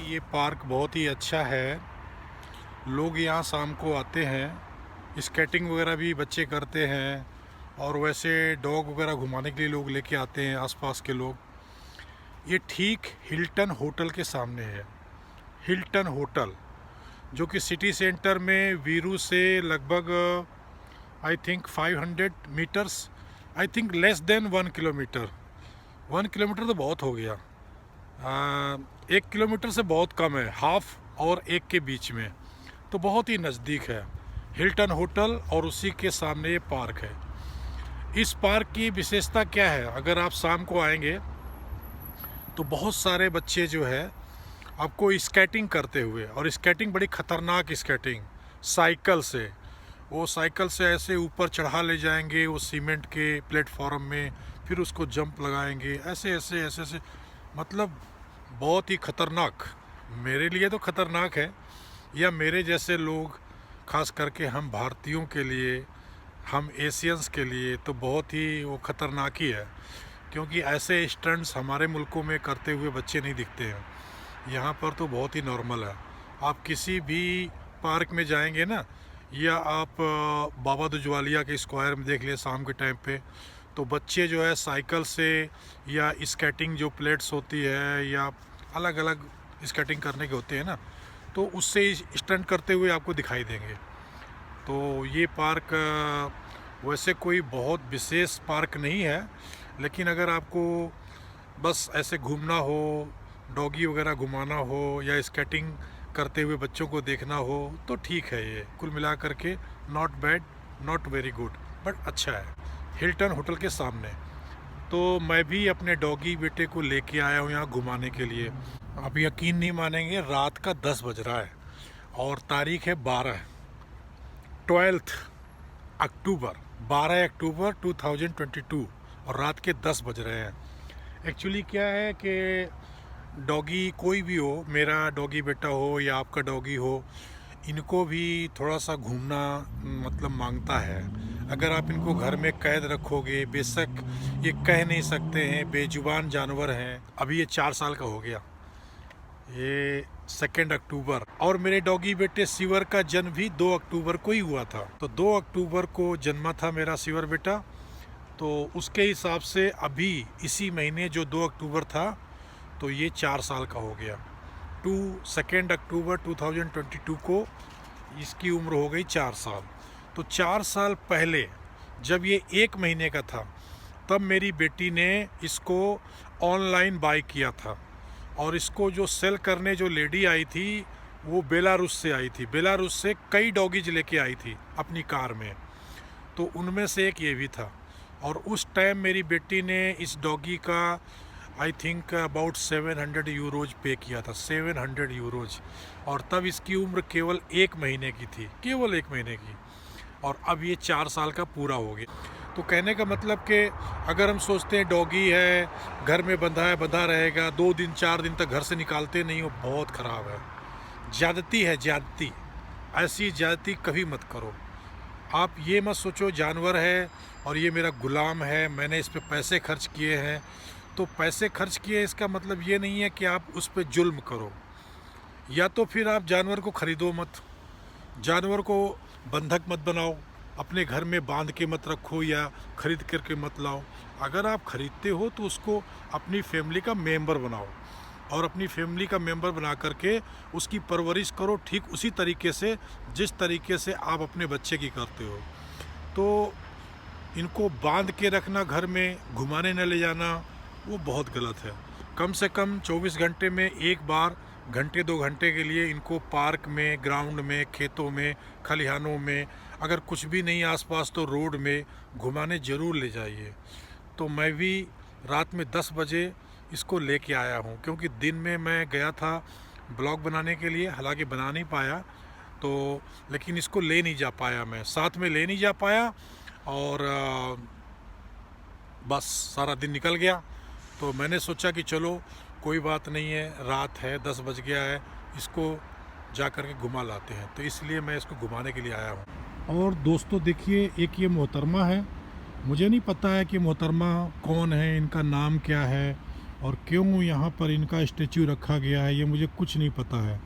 ये पार्क बहुत ही अच्छा है। लोग यहाँ शाम को आते हैं, स्केटिंग वगैरह भी बच्चे करते हैं और वैसे डॉग वगैरह घुमाने के लिए लोग लेके आते हैं आसपास के लोग। ये ठीक हिल्टन होटल के सामने है। हिल्टन होटल जो कि सिटी सेंटर में वीरू से लगभग I think 500 metres, I think less than 1 kilometre. 1 kilometre तो बहुत हो गया। 1 किलोमीटर से बहुत कम है, हाफ और एक के बीच में, तो बहुत ही नज़दीक है हिल्टन होटल और उसी के सामने ये पार्क है। इस पार्क की विशेषता क्या है, अगर आप शाम को आएंगे तो बहुत सारे बच्चे जो है आपको स्केटिंग करते हुए, और स्केटिंग बड़ी ख़तरनाक स्केटिंग, साइकिल से, वो साइकिल से ऐसे ऊपर चढ़ा ले जाएंगे वो सीमेंट के प्लेटफॉर्म में, फिर उसको जंप लगाएंगे ऐसे ऐसे ऐसे ऐसे, मतलब बहुत ही ख़तरनाक। मेरे लिए तो ख़तरनाक है, या मेरे जैसे लोग, ख़ास करके हम भारतीयों के लिए, हम एशियंस के लिए तो बहुत ही वो ख़तरनाक ही है, क्योंकि ऐसे स्टंट्स हमारे मुल्कों में करते हुए बच्चे नहीं दिखते हैं। यहाँ पर तो बहुत ही नॉर्मल है। आप किसी भी पार्क में जाएंगे ना, या आप बाबा दुजवालिया के स्क्वायर में देख लिए शाम के टाइम पे, तो बच्चे जो है साइकिल से या स्केटिंग जो प्लेट्स होती है या अलग अलग स्केटिंग करने के होते हैं ना, तो उससे स्टंट करते हुए आपको दिखाई देंगे। तो ये पार्क वैसे कोई बहुत विशेष पार्क नहीं है, लेकिन अगर आपको बस ऐसे घूमना हो, डॉगी वगैरह घुमाना हो या स्केटिंग करते हुए बच्चों को देखना हो तो ठीक है। ये कुल मिला करके not bad, not very good, but अच्छा है हिल्टन होटल के सामने। तो मैं भी अपने डॉगी बेटे को लेके आया हूँ यहाँ घुमाने के लिए। आप यकीन नहीं मानेंगे, रात का 10 बज रहा है और तारीख है 12 अक्टूबर 12 अक्टूबर 2022 और रात के 10 बज रहे हैं। एक्चुअली क्या है कि डॉगी कोई भी हो, मेरा डॉगी बेटा हो या आपका डॉगी हो, इनको भी थोड़ा सा घूमना मतलब मांगता है। अगर आप इनको घर में कैद रखोगे, बेशक ये कह नहीं सकते हैं, बेजुबान जानवर हैं। अभी ये 4 साल का हो गया, ये 2 अक्टूबर, और मेरे डॉगी बेटे सिवर का जन्म भी 2 अक्टूबर को ही हुआ था। तो 2 अक्टूबर को जन्मा था मेरा सिवर बेटा, तो उसके हिसाब से अभी इसी महीने जो 2 अक्टूबर था तो ये 4 साल का हो गया। 2 अक्टूबर 2022 को इसकी उम्र हो गई 4 साल। तो 4 साल पहले जब ये 1 महीने का था, तब मेरी बेटी ने इसको ऑनलाइन बाय किया था, और इसको जो सेल करने जो लेडी आई थी वो बेलारूस से आई थी। बेलारूस से कई डॉगीज लेके आई थी अपनी कार में, तो उनमें से एक ये भी था। और उस टाइम मेरी बेटी ने इस डॉगी का आई थिंक अबाउट 700 यूरोज पे किया था, 700 यूरोज, और तब इसकी उम्र केवल 1 महीने की थी, केवल 1 महीने की, और अब ये 4 साल का पूरा हो गया। तो कहने का मतलब कि अगर हम सोचते हैं डॉगी है, घर में बंधा है, बंधा रहेगा, 2 दिन 4 दिन तक घर से निकालते नहीं हो, बहुत ख़राब है। ज़्यादती है, ज़्यादती। ऐसी ज़्यादती कभी मत करो। आप ये मत सोचो जानवर है और ये मेरा गुलाम है, मैंने इस पे पैसे खर्च किए हैं। तो पैसे खर्च किए इसका मतलब ये नहीं है कि आप उस पे जुल्म करो, या तो फिर आप जानवर को ख़रीदो मत, जानवर को बंधक मत बनाओ, अपने घर में बांध के मत रखो या ख़रीद करके मत लाओ। अगर आप ख़रीदते हो तो उसको अपनी फैमिली का मेंबर बनाओ, और अपनी फैमिली का मेंबर बना करके उसकी परवरिश करो ठीक उसी तरीके से जिस तरीके से आप अपने बच्चे की करते हो। तो इनको बांध के रखना, घर में घुमाने न ले जाना, वो बहुत गलत है। कम से कम 24 घंटे में एक बार, घंटे 2 घंटे के लिए इनको पार्क में, ग्राउंड में, खेतों में, खलिहानों में, अगर कुछ भी नहीं आसपास तो रोड में घुमाने ज़रूर ले जाइए। तो मैं भी रात में 10 बजे इसको लेके आया हूँ, क्योंकि दिन में मैं गया था ब्लॉग बनाने के लिए, हालांकि बना नहीं पाया, तो लेकिन इसको ले नहीं जा पाया, मैं साथ में ले नहीं जा पाया, और बस सारा दिन निकल गया। तो मैंने सोचा कि चलो कोई बात नहीं है, रात है, 10 बज गया है, इसको जा कर के घुमा लाते हैं, तो इसलिए मैं इसको घुमाने के लिए आया हूँ। और दोस्तों देखिए, एक ये मोहतरमा है, मुझे नहीं पता है कि मोहतरमा कौन है, इनका नाम क्या है, और क्यों यहाँ पर इनका स्टैचू रखा गया है ये मुझे कुछ नहीं पता है।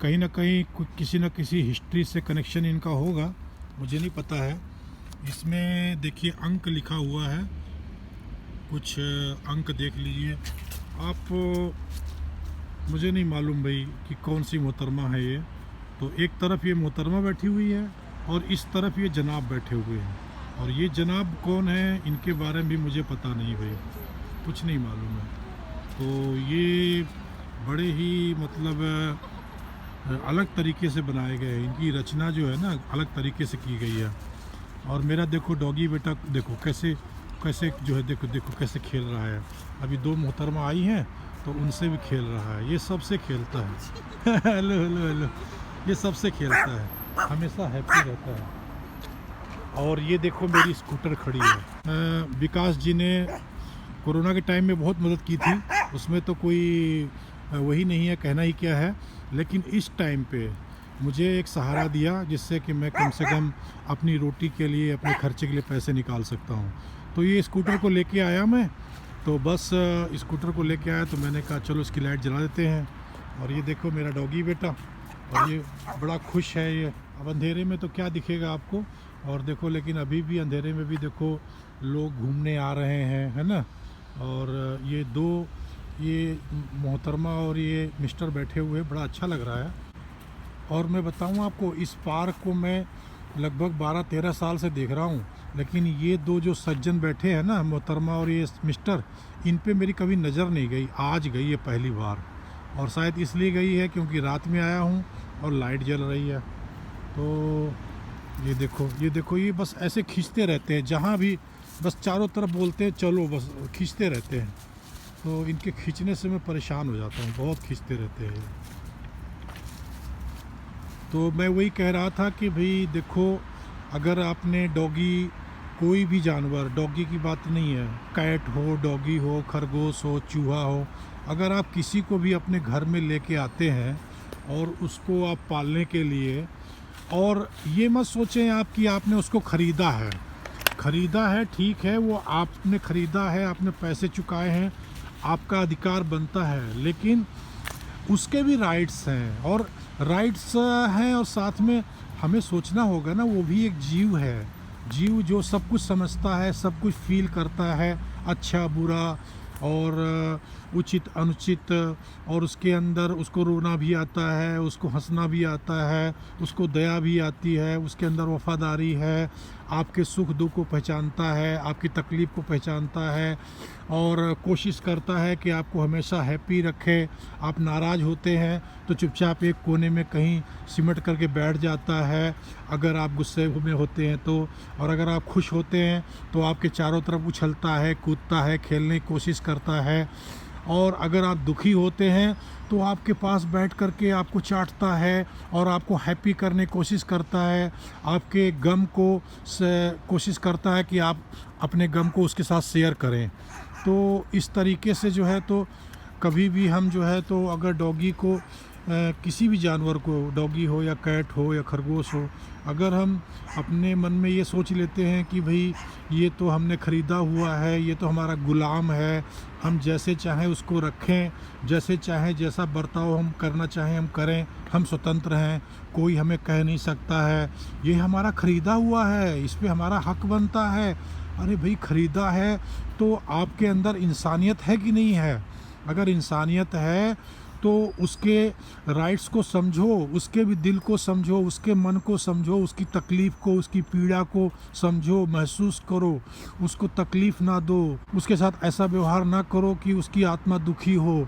कहीं ना कहीं किसी न किसी हिस्ट्री से कनेक्शन इनका होगा, मुझे नहीं पता है। इसमें देखिए अंक लिखा हुआ है, कुछ अंक देख लीजिए आप। मुझे नहीं मालूम भाई कि कौन सी मोहतरमा है ये। तो एक तरफ ये मोहतरमा बैठी हुई है और इस तरफ ये जनाब बैठे हुए हैं, और ये जनाब कौन है इनके बारे में भी मुझे पता नहीं भाई, कुछ नहीं मालूम है। तो ये बड़े ही मतलब अलग तरीके से बनाए गए हैं, इनकी रचना जो है ना अलग तरीके से की गई है। और मेरा देखो डॉगी बेटा देखो कैसे कैसे जो है, देखो देखो कैसे खेल रहा है। अभी 2 मोहतरमा आई हैं तो उनसे भी खेल रहा है, ये सबसे खेलता है। हेलो हेलो हेलो, ये सबसे खेलता है, हमेशा हैप्पी रहता है। और ये देखो मेरी स्कूटर खड़ी है। विकास जी ने कोरोना के टाइम में बहुत मदद की थी, उसमें तो कोई वही नहीं है, कहना ही क्या है। लेकिन इस टाइम पे मुझे एक सहारा दिया जिससे कि मैं कम से कम अपनी रोटी के लिए, अपने खर्चे के लिए पैसे निकाल सकता हूँ। तो ये स्कूटर को लेके आया मैं, तो बस स्कूटर को लेके आया तो मैंने कहा चलो इसकी लाइट जला देते हैं। और ये देखो मेरा डॉगी बेटा, और ये बड़ा खुश है ये। अब अंधेरे में तो क्या दिखेगा आपको, और देखो लेकिन अभी भी अंधेरे में भी देखो लोग घूमने आ रहे हैं, है ना। और ये मोहतरमा और ये मिस्टर बैठे हुए, बड़ा अच्छा लग रहा है। और मैं बताऊं आपको, इस पार्क को मैं लगभग 12-13 साल से देख रहा हूं, लेकिन ये 2 जो सज्जन बैठे हैं ना, मोहतरमा और ये मिस्टर, इन पे मेरी कभी नज़र नहीं गई, आज गई है पहली बार। और शायद इसलिए गई है क्योंकि रात में आया हूं और लाइट जल रही है। तो ये देखो ये बस ऐसे खींचते रहते हैं, जहाँ भी बस चारों तरफ बोलते हैं चलो, बस खींचते रहते हैं। तो इनके खींचने से मैं परेशान हो जाता हूँ, बहुत खींचते रहते हैं। तो मैं वही कह रहा था कि भाई देखो, अगर आपने डॉगी, कोई भी जानवर, डॉगी की बात नहीं है, कैट हो, डॉगी हो, खरगोश हो, चूहा हो, अगर आप किसी को भी अपने घर में लेके आते हैं और उसको आप पालने के लिए, और ये मत सोचें आप कि आपने उसको ख़रीदा है, ठीक है, वो आपने ख़रीदा है, आपने पैसे चुकाए हैं, आपका अधिकार बनता है, लेकिन उसके भी राइट्स हैं और साथ में हमें सोचना होगा ना, वो भी एक जीव है, जीव जो सब कुछ समझता है, सब कुछ फील करता है, अच्छा बुरा और उचित अनुचित, और उसके अंदर उसको रोना भी आता है, उसको हंसना भी आता है, उसको दया भी आती है, उसके अंदर वफादारी है, आपके सुख दुख को पहचानता है, आपकी तकलीफ़ को पहचानता है और कोशिश करता है कि आपको हमेशा हैप्पी रखे। आप नाराज़ होते हैं तो चुपचाप एक कोने में कहीं सिमट करके बैठ जाता है, अगर आप गुस्से में होते हैं तो, और अगर आप खुश होते हैं तो आपके चारों तरफ उछलता है, कूदता है, खेलने की कोशिश करता है, और अगर आप दुखी होते हैं तो आपके पास बैठ कर के आपको चाटता है और आपको हैप्पी करने की कोशिश करता है, आपके गम को कोशिश करता है कि आप अपने गम को उसके साथ शेयर करें। तो इस तरीके से जो है, तो कभी भी हम जो है तो अगर डॉगी को, किसी भी जानवर को, डॉगी हो या कैट हो या खरगोश हो, अगर हम अपने मन में ये सोच लेते हैं कि भाई ये तो हमने ख़रीदा हुआ है, ये तो हमारा ग़ुलाम है, हम जैसे चाहें उसको रखें, जैसे चाहें जैसा बर्ताव हम करना चाहें हम करें, हम स्वतंत्र हैं, कोई हमें कह नहीं सकता है, ये हमारा ख़रीदा हुआ है, इस पे हमारा हक बनता है। अरे भाई ख़रीदा है तो आपके अंदर इंसानियत है कि नहीं है? अगर इंसानियत है तो उसके राइट्स को समझो, उसके भी दिल को समझो, उसके मन को समझो, उसकी तकलीफ़ को, उसकी पीड़ा को समझो, महसूस करो, उसको तकलीफ़ ना दो, उसके साथ ऐसा व्यवहार ना करो कि उसकी आत्मा दुखी हो।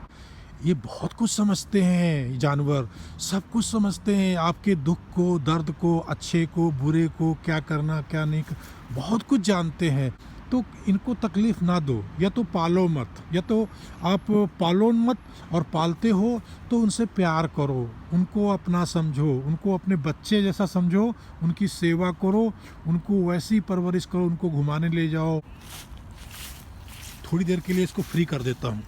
ये बहुत कुछ समझते हैं जानवर, सब कुछ समझते हैं, आपके दुख को, दर्द को, अच्छे को, बुरे को, क्या करना क्या नहीं, बहुत कुछ जानते हैं। तो इनको तकलीफ़ ना दो, या तो पालो मत, या तो आप पालो मत, और पालते हो तो उनसे प्यार करो, उनको अपना समझो, उनको अपने बच्चे जैसा समझो, उनकी सेवा करो, उनको वैसी परवरिश करो, उनको घुमाने ले जाओ। थोड़ी देर के लिए इसको फ्री कर देता हूँ,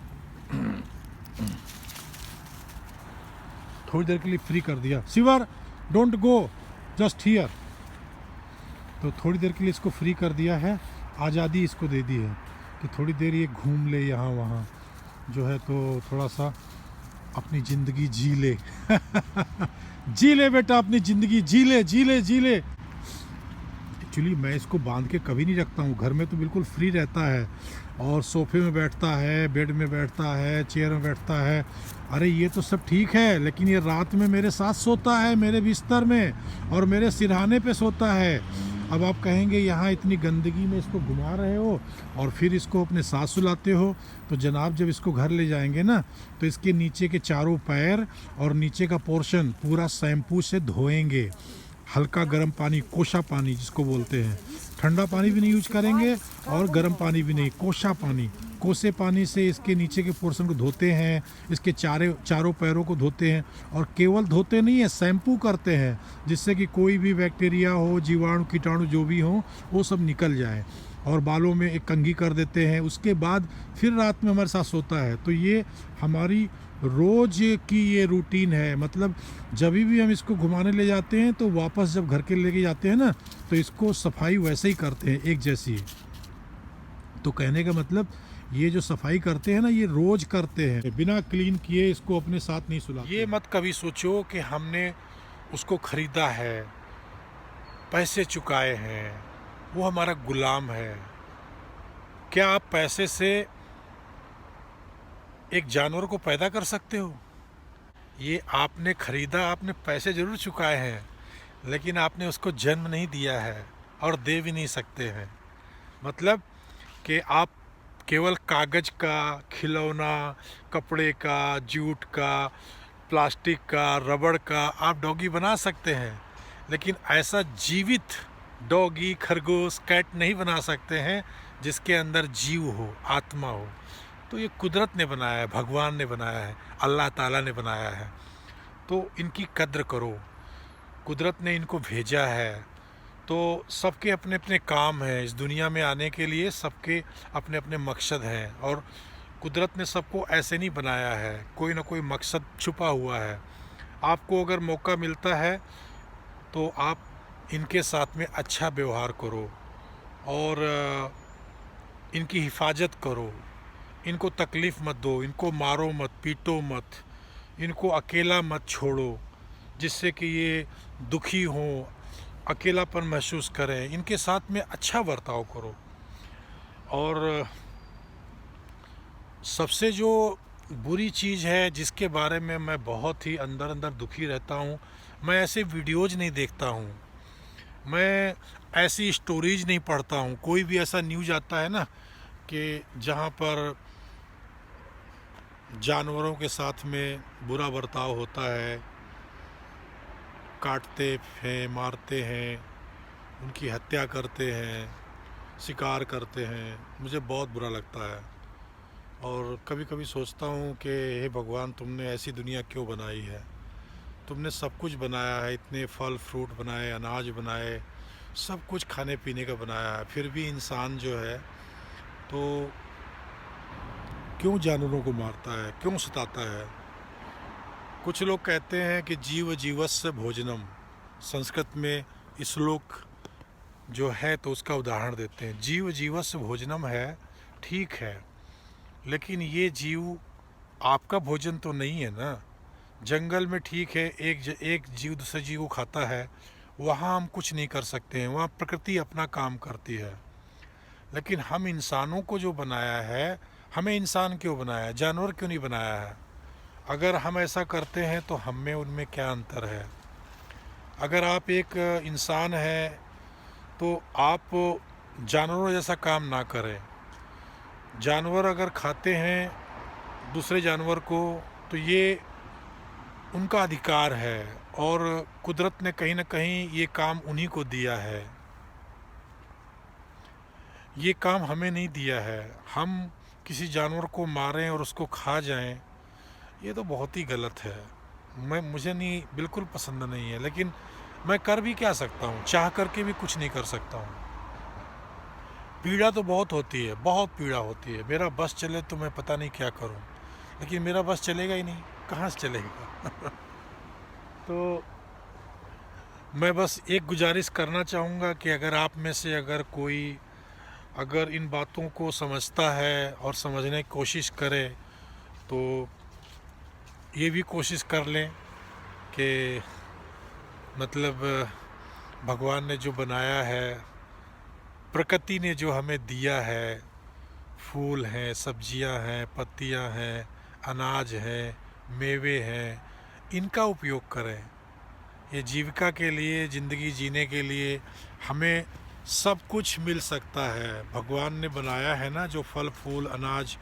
थोड़ी देर के लिए फ्री कर दिया। सिवर डोंट गो, जस्ट हियर। तो थोड़ी देर के लिए इसको फ्री कर दिया है, आज़ादी इसको दे दी है कि थोड़ी देर ये घूम ले यहाँ वहाँ। जो है तो थोड़ा सा अपनी ज़िंदगी जी ले। जी ले बेटा, अपनी ज़िंदगी जी ले, जी ले, जी ले। एक्चुअली मैं इसको बांध के कभी नहीं रखता हूँ, घर में तो बिल्कुल फ्री रहता है और सोफे में बैठता है, बेड में बैठता है, चेयर में बैठता है। अरे ये तो सब ठीक है, लेकिन ये रात में मेरे साथ सोता है, मेरे बिस्तर में और मेरे सिरहाने पे सोता है। अब आप कहेंगे यहाँ इतनी गंदगी में इसको घुमा रहे हो और फिर इसको अपने साथ सुलाते हो। तो जनाब जब इसको घर ले जाएंगे ना, तो इसके नीचे के चारों पैर और नीचे का पोर्शन पूरा शैम्पू से धोएंगे, हल्का गर्म पानी, कोसा पानी जिसको बोलते हैं। ठंडा पानी भी नहीं यूज करेंगे और गर्म पानी भी नहीं, कोसा पानी। कोसे पानी से इसके नीचे के पोर्शन को धोते हैं, इसके चारों पैरों को धोते हैं। और केवल धोते नहीं है, शैम्पू करते हैं, जिससे कि कोई भी बैक्टीरिया हो, जीवाणु कीटाणु जो भी हो, वो सब निकल जाए। और बालों में एक कंघी कर देते हैं। उसके बाद फिर रात में हमारे साथ सोता है। तो ये हमारी रोज़ की ये रूटीन है। मतलब जब भी हम इसको घुमाने ले जाते हैं तो वापस जब घर के लेके जाते हैं ना, तो इसको सफाई वैसे ही करते हैं, एक जैसी। तो कहने का मतलब ये जो सफाई करते हैं ना, ये रोज़ करते हैं, बिना क्लीन किए इसको अपने साथ नहीं सुलाते। ये मत कभी सोचो कि हमने उसको ख़रीदा है, पैसे चुकाए हैं, वो हमारा गुलाम है। क्या आप पैसे से एक जानवर को पैदा कर सकते हो? ये आपने ख़रीदा, आपने पैसे ज़रूर चुकाए हैं, लेकिन आपने उसको जन्म नहीं दिया है और दे भी नहीं सकते हैं। मतलब कि आप केवल कागज़ का खिलौना, कपड़े का, जूट का, प्लास्टिक का, रबड़ का आप डॉगी बना सकते हैं, लेकिन ऐसा जीवित डॉगी, खरगोश, कैट नहीं बना सकते हैं जिसके अंदर जीव हो, आत्मा हो। तो ये कुदरत ने बनाया है, भगवान ने बनाया है, अल्लाह ताला ने बनाया है। तो इनकी कद्र करो, कुदरत ने इनको भेजा है। तो सबके अपने अपने काम हैं, इस दुनिया में आने के लिए सबके अपने अपने मकसद हैं। और कुदरत ने सबको ऐसे नहीं बनाया है, कोई ना कोई मकसद छुपा हुआ है। आपको अगर मौका मिलता है तो आप इनके साथ में अच्छा व्यवहार करो और इनकी हिफाजत करो। इनको तकलीफ़ मत दो, इनको मारो मत, पीटो मत, इनको अकेला मत छोड़ो, जिससे कि ये दुखी हों, अकेलापन महसूस करें। इनके साथ में अच्छा बर्ताव करो। और सबसे जो बुरी चीज़ है जिसके बारे में मैं बहुत ही अंदर अंदर दुखी रहता हूँ, मैं ऐसे वीडियोज़ नहीं देखता हूँ, मैं ऐसी स्टोरीज नहीं पढ़ता हूँ। कोई भी ऐसा न्यूज़ आता है ना कि जहाँ पर जानवरों के साथ में बुरा बर्ताव होता है, काटते हैं, मारते हैं, उनकी हत्या करते हैं, शिकार करते हैं, मुझे बहुत बुरा लगता है। और कभी कभी सोचता हूँ कि हे भगवान, तुमने ऐसी दुनिया क्यों बनाई है? तुमने सब कुछ बनाया है, इतने फल फ्रूट बनाए, अनाज बनाए, सब कुछ खाने पीने का बनाया है, फिर भी इंसान जो है तो क्यों जानवरों को मारता है, क्यों सताता है? कुछ लोग कहते हैं कि जीव जीवस्य भोजनम, संस्कृत में श्लोक जो है तो उसका उदाहरण देते हैं। जीव जीवस्य भोजनम है, ठीक है, लेकिन ये जीव आपका भोजन तो नहीं है ना। जंगल में ठीक है, एक जीव दूसरे जीव को खाता है, वहाँ हम कुछ नहीं कर सकते हैं, वहाँ प्रकृति अपना काम करती है। लेकिन हम इंसानों को जो बनाया है, हमें इंसान क्यों बनाया है, जानवर क्यों नहीं बनाया है? अगर हम ऐसा करते हैं तो हम में उनमें क्या अंतर है? अगर आप एक इंसान हैं तो आप जानवरों जैसा काम ना करें। जानवर अगर खाते हैं दूसरे जानवर को तो ये उनका अधिकार है, और कुदरत ने कहीं ना कहीं ये काम उन्हीं को दिया है, ये काम हमें नहीं दिया है। हम किसी जानवर को मारें और उसको खा जाएं, ये तो बहुत ही गलत है। मुझे नहीं, बिल्कुल पसंद नहीं है। लेकिन मैं कर भी क्या सकता हूँ, चाह करके भी कुछ नहीं कर सकता हूँ। पीड़ा तो बहुत होती है, बहुत पीड़ा होती है। मेरा बस चले तो मैं पता नहीं क्या करूँ, लेकिन मेरा बस चलेगा ही नहीं, कहाँ से चलेगा? तो मैं बस एक गुजारिश करना चाहूँगा कि अगर आप में से अगर कोई इन बातों को समझता है और समझने की कोशिश करे, तो ये भी कोशिश कर लें कि मतलब भगवान ने जो बनाया है, प्रकृति ने जो हमें दिया है, फूल हैं, सब्जियां हैं, पत्तियां हैं, अनाज हैं, मेवे हैं, इनका उपयोग करें। ये जीविका के लिए, ज़िंदगी जीने के लिए हमें सब कुछ मिल सकता है। भगवान ने बनाया है ना जो फल फूल अनाज,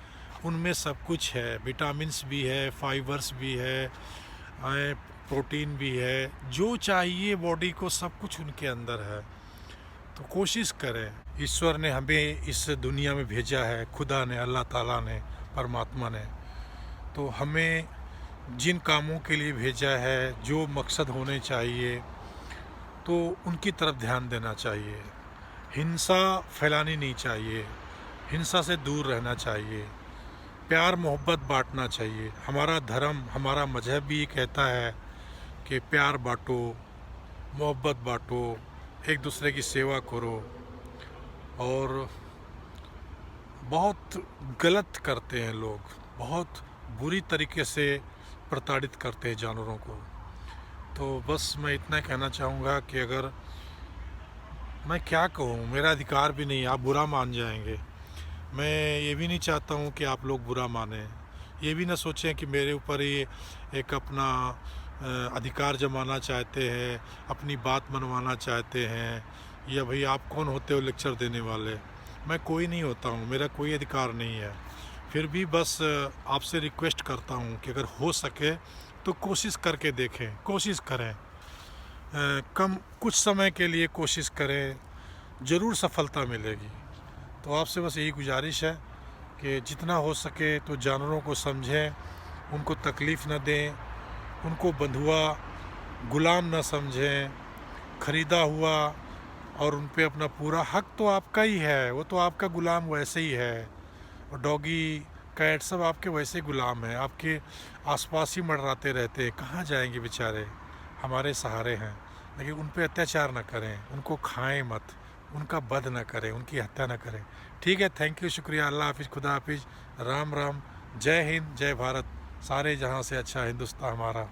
उनमें सब कुछ है। विटामिन्स भी है, फाइबर्स भी है, प्रोटीन भी है, जो चाहिए बॉडी को सब कुछ उनके अंदर है। तो कोशिश करें। ईश्वर ने हमें इस दुनिया में भेजा है, खुदा ने, अल्लाह ताला ने, परमात्मा ने, तो हमें जिन कामों के लिए भेजा है, जो मकसद होने चाहिए, तो उनकी तरफ ध्यान देना चाहिए। हिंसा फैलानी नहीं चाहिए, हिंसा से दूर रहना चाहिए, प्यार मोहब्बत बांटना चाहिए। हमारा धर्म, हमारा मजहब भी कहता है कि प्यार बांटो, मोहब्बत बांटो, एक दूसरे की सेवा करो। और बहुत गलत करते हैं लोग, बहुत बुरी तरीके से प्रताड़ित करते हैं जानवरों को। तो बस मैं इतना कहना चाहूँगा कि अगर मैं क्या कहूँ, मेरा अधिकार भी नहीं, आप बुरा मान जाएंगे। मैं ये भी नहीं चाहता हूँ कि आप लोग बुरा मानें, ये भी ना सोचें कि मेरे ऊपर ये एक अपना अधिकार जमाना चाहते हैं, अपनी बात मनवाना चाहते हैं, या भाई आप कौन होते हो लेक्चर देने वाले। मैं कोई नहीं होता हूँ, मेरा कोई अधिकार नहीं है। फिर भी बस आपसे रिक्वेस्ट करता हूँ कि अगर हो सके तो कोशिश करके देखें, कोशिश करें, कम कुछ समय के लिए कोशिश करें, ज़रूर सफलता मिलेगी। तो आपसे बस यही गुजारिश है कि जितना हो सके तो जानवरों को समझें, उनको तकलीफ़ न दें, उनको बंधुआ गुलाम न समझें, ख़रीदा हुआ, और उन पे अपना पूरा हक तो आपका ही है, वो तो आपका गुलाम वैसे ही है। और डॉगी कैट सब आपके वैसे गुलाम हैं, आपके आसपास ही मंडराते रहते हैं, कहाँ जाएंगे बेचारे, हमारे सहारे हैं। लेकिन उन पे अत्याचार न करें, उनको खाएं मत, उनका वध न करें, उनकी हत्या न करें। ठीक है, थैंक यू, शुक्रिया, अल्लाह हाफिज़, खुदा हाफिज़, राम राम, जय हिंद, जय भारत, सारे जहाँ से अच्छा हिंदुस्तान हमारा।